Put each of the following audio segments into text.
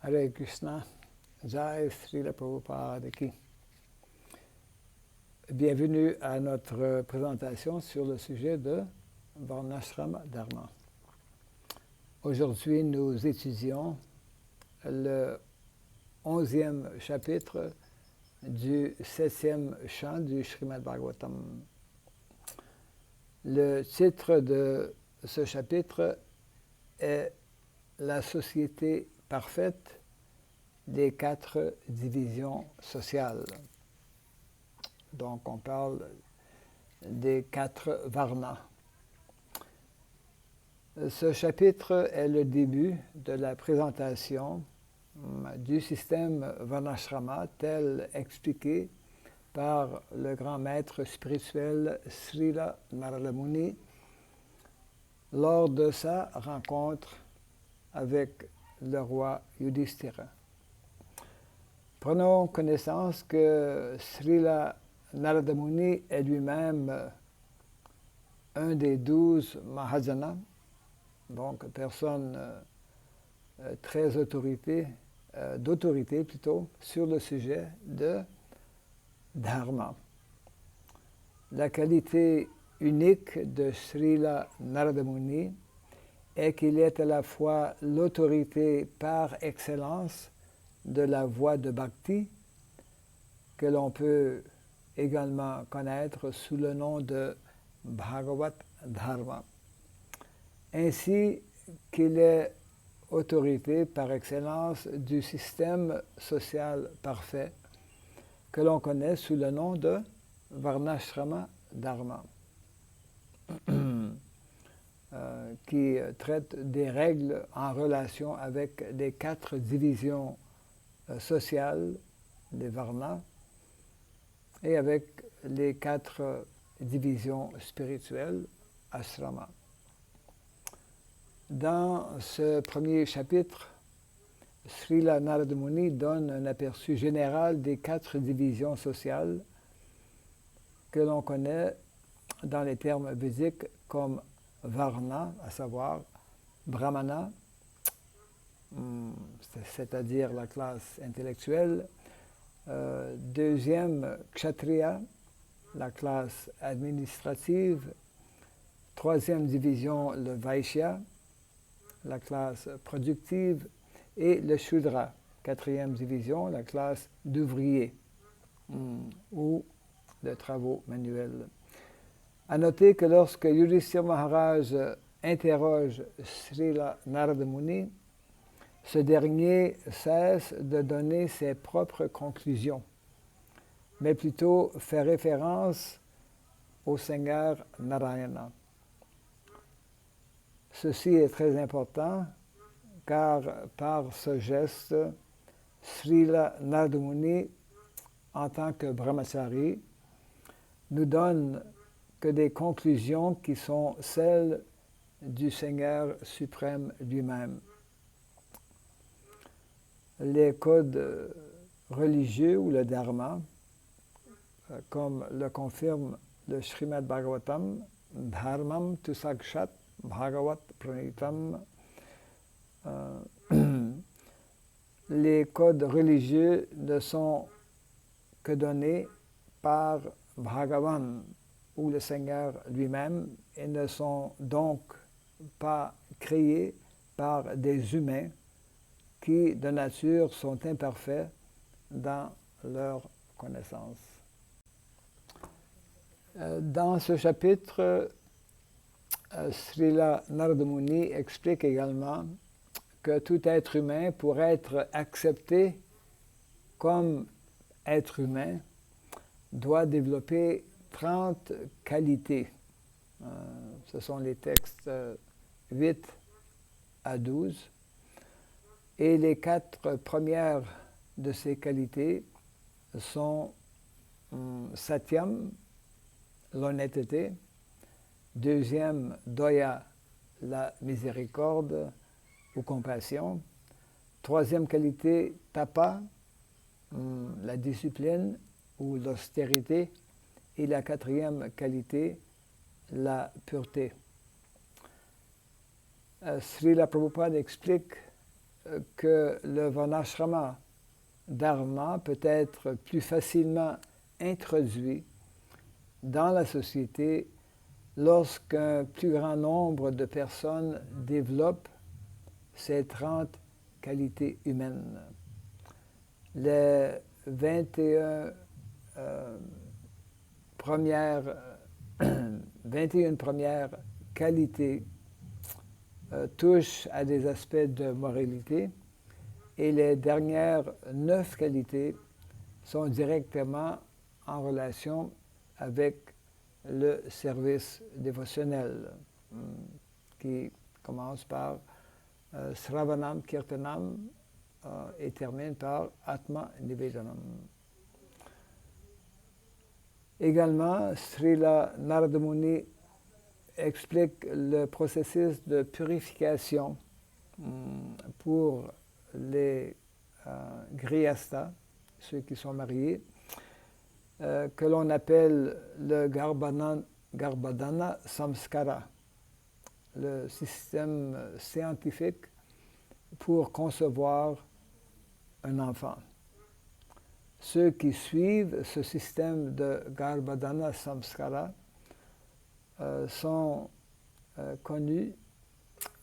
Hare Krishna, Jai Srila Prabhupada Ki. Bienvenue à notre présentation sur le sujet de Varnashrama Dharma. Aujourd'hui, nous étudions le 11e chapitre du 7e chant du Srimad Bhagavatam. Le titre de ce chapitre est La société parfaite des 4 divisions sociales. Donc, on parle des 4 varnas. Ce chapitre est le début de la présentation du système Varnashrama tel expliqué par le grand maître spirituel Srila Narada Muni lors de sa rencontre avec le roi Yudhishthira. Prenons connaissance que Srila Narada Muni est lui-même un des 12 Mahajanas, donc personne très d'autorité plutôt, sur le sujet de Dharma. La qualité unique de Srila Narada Muni est qu'il est à la fois l'autorité par excellence de la voie de Bhakti, que l'on peut également connaître sous le nom de Bhagavat Dharma, ainsi qu'il est autorité par excellence du système social parfait, que l'on connaît sous le nom de Varnashrama Dharma. Qui traite des règles en relation avec les 4 divisions sociales des varnas et avec les 4 divisions spirituelles, ashrama. Dans ce premier chapitre, Srila Narada Muni donne un aperçu général des 4 divisions sociales que l'on connaît dans les termes védiques comme Varna, à savoir Brahmana, c'est-à-dire la classe intellectuelle. Deuxième, Kshatriya, la classe administrative. Troisième division, le Vaishya, la classe productive. Et le Shudra, 4e division, la classe d'ouvrier ou de travaux manuels. À noter que lorsque Yudhishthira Maharaj interroge Srila Narada Muni, ce dernier cesse de donner ses propres conclusions, mais plutôt fait référence au Seigneur Narayana. Ceci est très important car par ce geste, Srila Narada Muni, en tant que brahmachari, nous donne que des conclusions qui sont celles du Seigneur suprême lui-même. Les codes religieux ou le dharma, comme le confirme le Srimad Bhagavatam, dharmam tu sakshat bhagavat pranitam. Les codes religieux ne sont que donnés par Bhagavan, ou le Seigneur lui-même, et ne sont donc pas créés par des humains qui, de nature, sont imparfaits dans leur connaissance. Dans ce chapitre, Srila Narada Muni explique également que tout être humain, pour être accepté comme être humain, doit développer 30 qualités. Ce sont les textes 8 à 12. Et les 4 premières de ces qualités sont Satyam, l'honnêteté. Deuxième, Daya, la miséricorde ou compassion. Troisième qualité, Tapa, la discipline ou l'austérité. Et la 4e qualité, la pureté. Srila Prabhupada explique que le varnashrama dharma peut être plus facilement introduit dans la société lorsqu'un plus grand nombre de personnes développent ces 30 qualités humaines. Les 21 premières, 21 premières qualités touchent à des aspects de moralité et les dernières 9 qualités sont directement en relation avec le service dévotionnel qui commence par Sravanam Kirtanam et termine par Atma Nivedanam. Également, Srila Narada Muni explique le processus de purification pour les grihastas, ceux qui sont mariés, que l'on appelle le Garbhadhana Samskara, le système scientifique pour concevoir un enfant. Ceux qui suivent ce système de Garbhadhana Samskara sont connus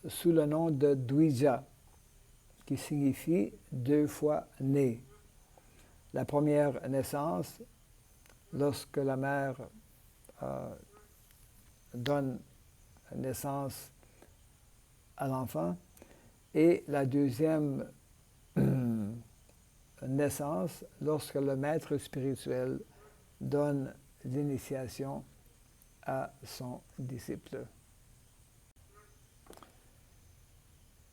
sous le nom de Dvija, qui signifie 2 fois né. La première naissance, lorsque la mère donne naissance à l'enfant, et la deuxième naissance, lorsque le maître spirituel donne l'initiation à son disciple.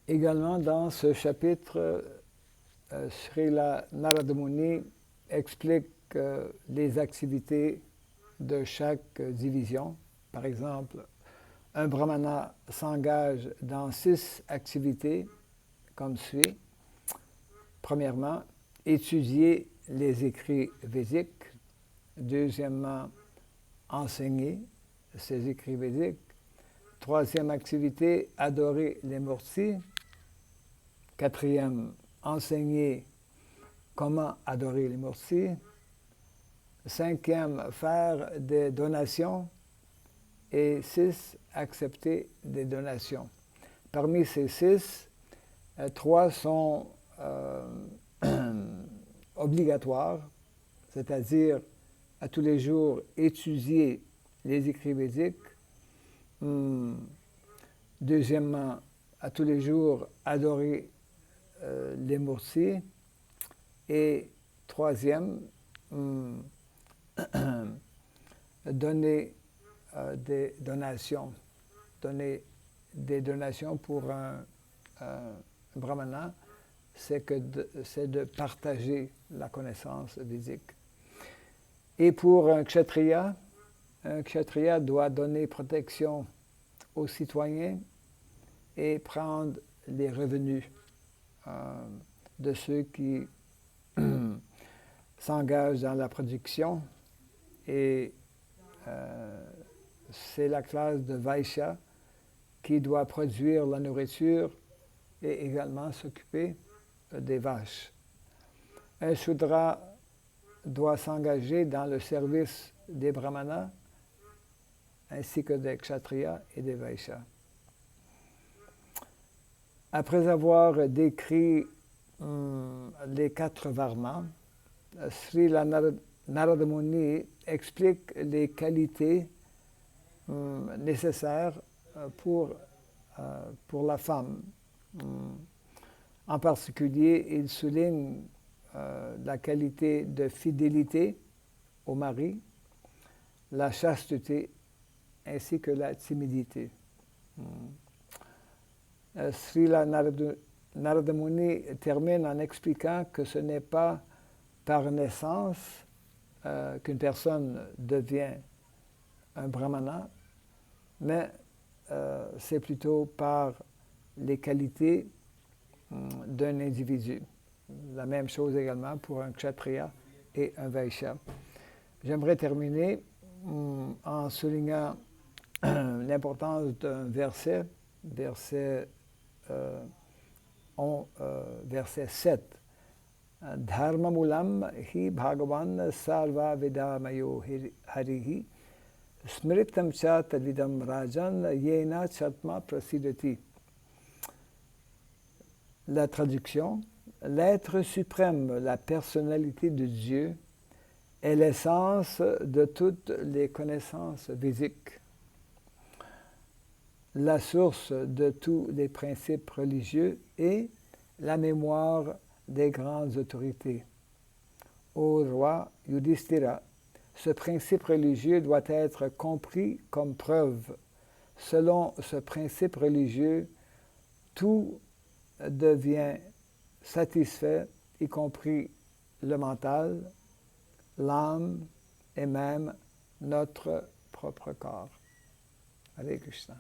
Également, dans ce chapitre, Srila Narada Muni explique les activités de chaque division. Par exemple, un brahmana s'engage dans 6 activités comme suit. Premièrement, étudier les écrits védiques. Deuxièmement, enseigner ces écrits védiques. Troisième activité, adorer les murtis. Quatrième, enseigner comment adorer les murtis. Cinquième, faire des donations. Et 6, accepter des donations. Parmi ces 6, 3 sont obligatoires, c'est-à-dire à tous les jours étudier les écrits védiques. Deuxièmement, à tous les jours adorer les murtis. Et troisième, donner des donations. Donner des donations pour un brahmana, c'est de partager la connaissance védique. Et pour un kshatriya doit donner protection aux citoyens et prendre les revenus de ceux qui s'engagent dans la production. Et c'est la classe de Vaishya qui doit produire la nourriture et également s'occuper des vaches. Un Shudra doit s'engager dans le service des brahmanas ainsi que des kshatriyas et des vaishyas. Après avoir décrit les 4 varnas, Srila Narada Muni explique les qualités nécessaires pour la femme. En particulier, il souligne la qualité de fidélité au mari, la chasteté ainsi que la timidité. Srila Narada Muni termine en expliquant que ce n'est pas par naissance qu'une personne devient un brahmana, mais c'est plutôt par les qualités d'un individu. La même chose également pour un kshatriya et un vaishya. J'aimerais terminer en soulignant l'importance d'un verset verset 7. Dharmamulam hi bhagavan sarva vidamayo harihi smritam cha tadvidam rajan yena chatma prasidati. La traduction: l'être suprême, la personnalité de Dieu, est l'essence de toutes les connaissances physiques, la source de tous les principes religieux et la mémoire des grandes autorités. Ô roi Yudhishthira, ce principe religieux doit être compris comme preuve. Selon ce principe religieux, tout devient satisfait, y compris le mental, l'âme et même notre propre corps. Hare Krishna.